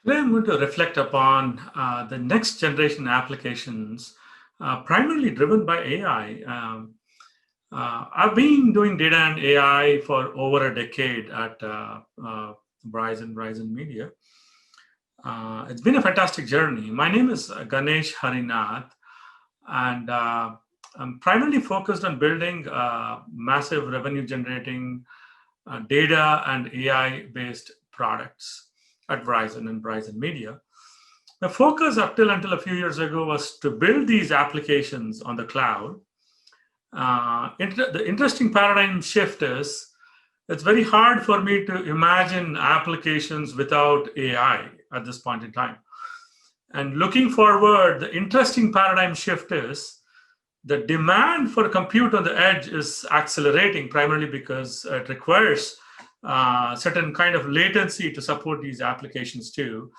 Today, I'm going to reflect upon the next generation applications, primarily driven by AI. I've been doing data and AI for over a decade at Verizon Media. It's been a fantastic journey. My name is Ganesh Harinath, and I'm primarily focused on building massive revenue generating data and AI based products at Verizon and Verizon Media. The focus up till until a few years ago was to build these applications on the cloud. The interesting paradigm shift is it's very hard for me to imagine applications without AI at this point in time. And looking forward, the interesting paradigm shift is the demand for compute on the edge is accelerating primarily because it requires certain kind of latency to support these applications too.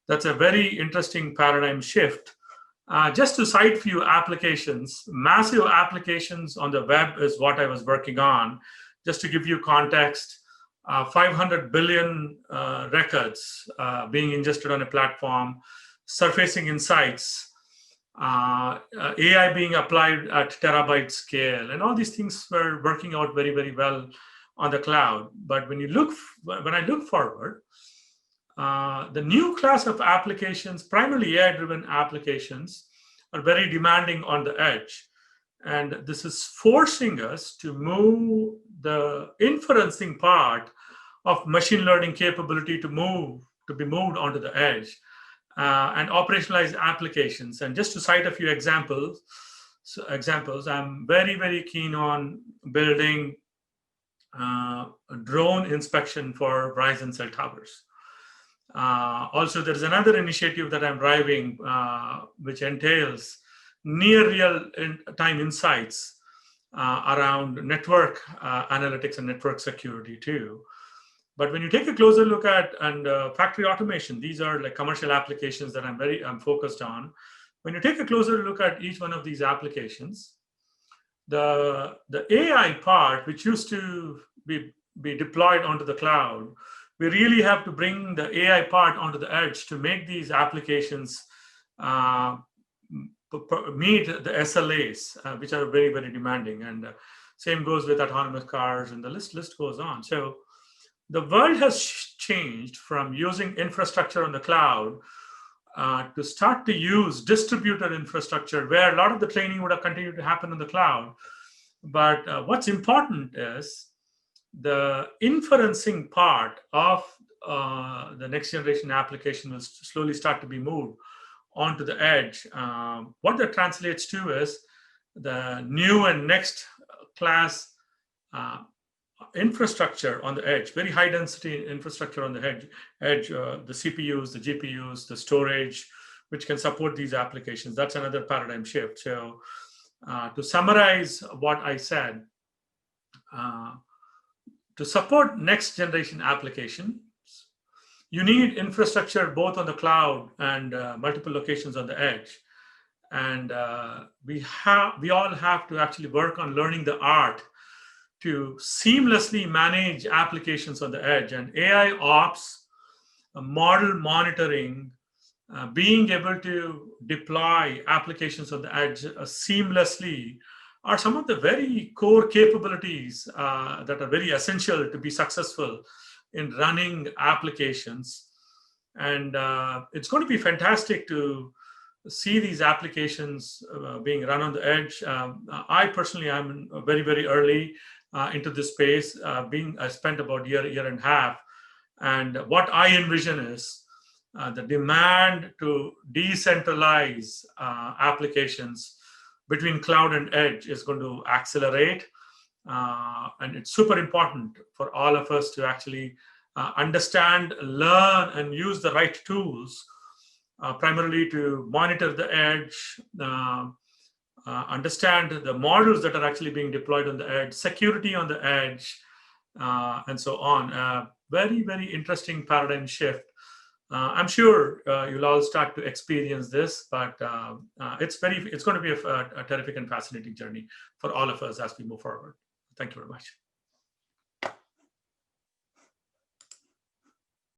That's a very interesting paradigm shift. Just to cite few applications, massive applications on the web is what I was working on. Just to give you context, 500 billion records being ingested on a platform, surfacing insights, AI being applied at terabyte scale, and all these things were working out very, very well on the cloud. But when I look forward, the new class of applications, primarily AI-driven applications, are very demanding on the edge. And this is forcing us to move the inferencing part of machine learning capability to be moved onto the edge and operationalize applications. And just to cite a few examples, I'm very, very keen on building drone inspection for Verizon cell towers. Also, there's another initiative that I'm driving, which entails near real-time insights around network analytics and network security too. But when you take a closer look at factory automation, these are like commercial applications that I'm focused on. When you take a closer look at each one of these applications, the AI part, which used to be deployed onto the cloud, we really have to bring the AI part onto the edge to make these applications meet the SLAs, which are very, very demanding. And same goes with autonomous cars, and the list goes on. So the world has changed from using infrastructure on the cloud to start to use distributed infrastructure, where a lot of the training would have continued to happen in the cloud. But what's important is the inferencing part of the next generation application will slowly start to be moved onto the edge. What that translates to is the new and next class infrastructure on the edge, very high density infrastructure on the edge, the CPUs, the GPUs, the storage, which can support these applications. That's another paradigm shift. So to summarize what I said, to support next generation applications, you need infrastructure both on the cloud and multiple locations on the edge. And we all have to actually work on learning the art to seamlessly manage applications on the edge. And AIOps, model monitoring, being able to deploy applications on the edge seamlessly are some of the very core capabilities that are very essential to be successful in running applications. And it's going to be fantastic to see these applications being run on the edge. I personally am very, very early into this space. I spent about a year and a half. And what I envision is the demand to decentralize applications between cloud and edge is going to accelerate. And it's super important for all of us to actually understand, learn, and use the right tools, primarily to monitor the edge, understand the models that are actually being deployed on the edge, security on the edge, and so on. Very, very interesting paradigm shift. I'm sure you'll all start to experience this, but it's going to be a terrific and fascinating journey for all of us as we move forward. Thank you very much.